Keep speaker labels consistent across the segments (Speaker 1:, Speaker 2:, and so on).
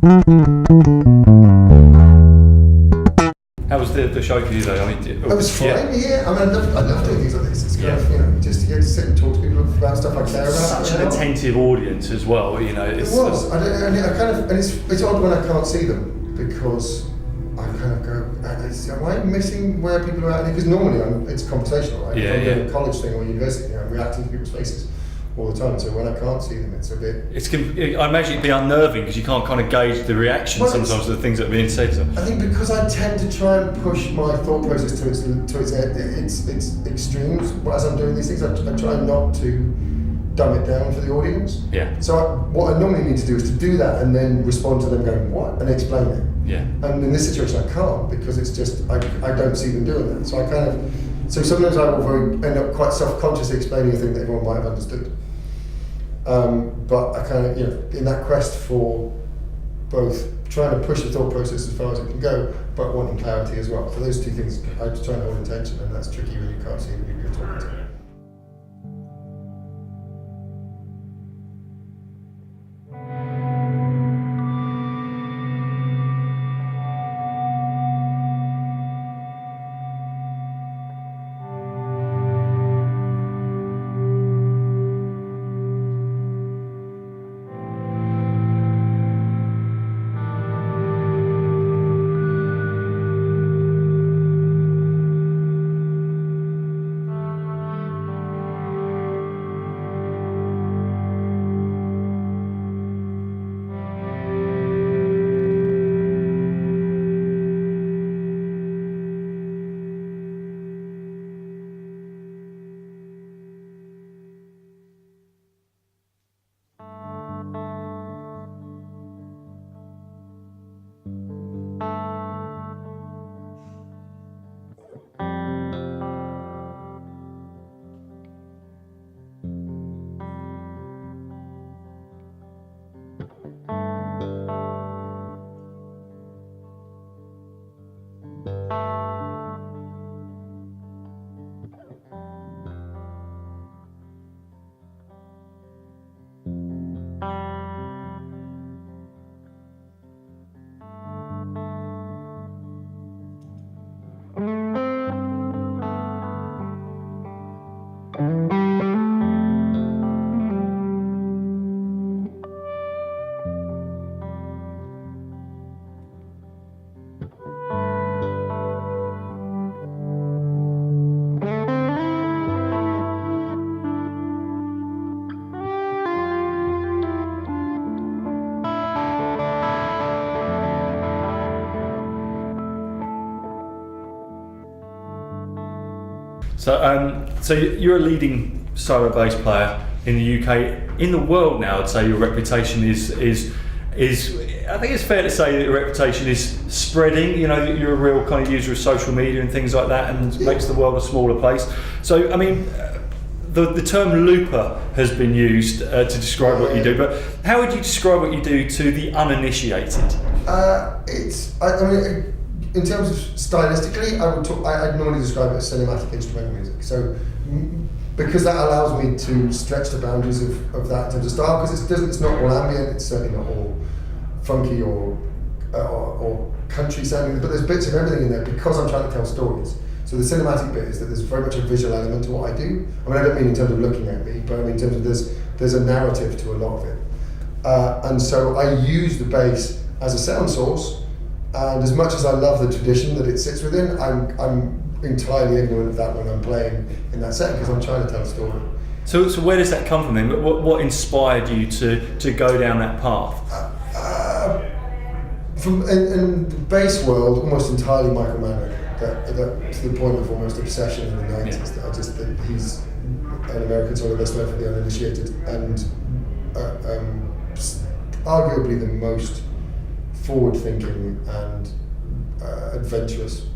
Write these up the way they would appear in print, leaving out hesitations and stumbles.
Speaker 1: How was the show for you though? I mean,
Speaker 2: it was fine, yeah. I mean, I love doing things like this. It's kind of, just to get to sit and talk to people about stuff I care about.
Speaker 1: Such an attentive audience as well, It
Speaker 2: was. It's odd when I can't see them, because I kind of go, am I missing where people are at? Because normally it's conversational, right? If I'm doing a college thing or university, I'm reacting to people's faces all the time. So when I can't see them, it's a bit...
Speaker 1: I imagine it'd be unnerving because you can't kind of gauge the reaction sometimes to the things that are being said. So.
Speaker 2: I think because I tend to try and push my thought process to its extremes as I'm doing these things, I try not to dumb it down for the audience.
Speaker 1: Yeah.
Speaker 2: So what I normally need to do is to do that and then respond to them going, what? And explain it.
Speaker 1: Yeah.
Speaker 2: And in this situation I can't, because it's just, I don't see them doing that. So sometimes I will end up quite self-consciously explaining a thing that everyone might have understood. But I kind of, in that quest for both trying to push the thought process as far as it can go, but wanting clarity as well. So those two things I just try and hold in tension, and that's tricky when you can't see the people you're talking to.
Speaker 1: So you're a leading solo bass player in the UK. In the world now, I'd say your reputation is. I think it's fair to say that your reputation is spreading. That you're a real kind of user of social media and things like that, and makes the world a smaller place. So, I mean, the term looper has been used to describe what you do. But how would you describe what you do to the uninitiated?
Speaker 2: In terms of stylistically, I'd normally describe it as cinematic instrumental music. So, because that allows me to stretch the boundaries of that in terms of style, because it's not all ambient, it's certainly not all funky or country sounding, but there's bits of everything in there because I'm trying to tell stories. So the cinematic bit is that there's very much a visual element to what I do. I mean, I don't mean in terms of looking at me, but I mean in terms of there's a narrative to a lot of it. And so I use the bass as a sound source. And as much as I love the tradition that it sits within, I'm entirely ignorant of that when I'm playing in that setting, because I'm trying to tell a story.
Speaker 1: So where does that come from then? What inspired you to go down that path?
Speaker 2: In the bass world, almost entirely Michael Mann, that to the point of almost obsession in the 90s. That I just think he's an American sort of best man for the uninitiated, and arguably the most forward-thinking and adventurous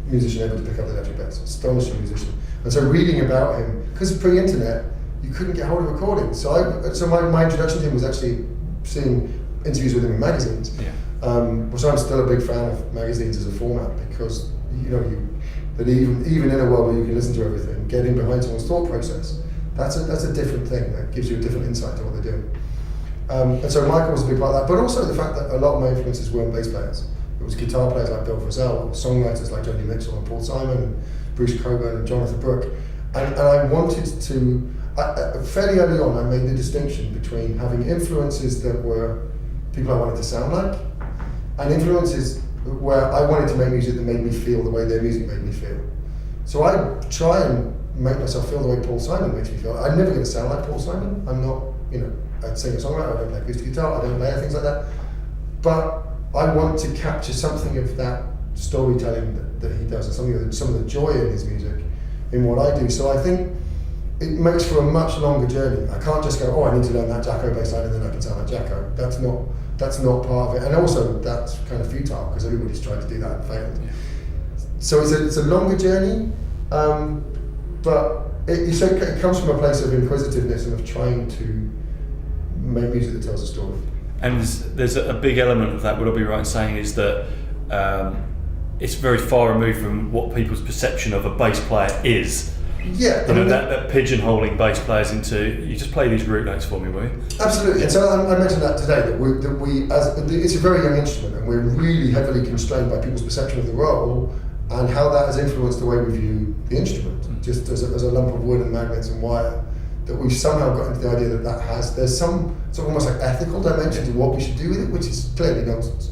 Speaker 2: musician ever to pick up the electric bass. Astonishing musician. And so reading about him, because pre-internet, you couldn't get hold of recordings. So my introduction to him was actually seeing interviews with him in magazines.
Speaker 1: Yeah.
Speaker 2: So I'm still a big fan of magazines as a format, because that even in a world where you can listen to everything, getting behind someone's thought process, that's a different thing. That gives you a different insight to what they're doing. And so Michael was a big part of that, but also the fact that a lot of my influences weren't bass players. It was guitar players like Bill Frisell, songwriters like Joni Mitchell and Paul Simon, and Bruce Cockburn and Jonathan Brooke. And I wanted to, fairly early on, I made the distinction between having influences that were people I wanted to sound like, and influences where I wanted to make music that made me feel the way their music made me feel. So I try and make myself feel the way Paul Simon makes me feel. I'm never going to sound like Paul Simon. I'm not, I'd sing a songwriter, I don't play acoustic guitar, I don't play things like that. But I want to capture something of that storytelling that he does, and some of the joy in his music, in what I do. So I think it makes for a much longer journey. I can't just go, I need to learn that Jacko bass line and then I can sound like Jacko. That's not part of it. And also that's kind of futile because everybody's tried to do that and failed. Yeah. So it's a longer journey, but it comes from a place of inquisitiveness and of trying to make music that tells a story.
Speaker 1: And there's a big element of that, would I be right in saying, is that it's very far removed from what people's perception of a bass player is.
Speaker 2: Yeah.
Speaker 1: That pigeonholing bass players into, you just play these root notes for me, will you?
Speaker 2: Absolutely. And so I mentioned that today, it's a very young instrument and we're really heavily constrained by people's perception of the role and how that has influenced the way we view the instrument, just as a lump of wood and magnets and wire. That we've somehow got into the idea that there's some sort of almost like ethical dimension to what we should do with it, which is clearly nonsense.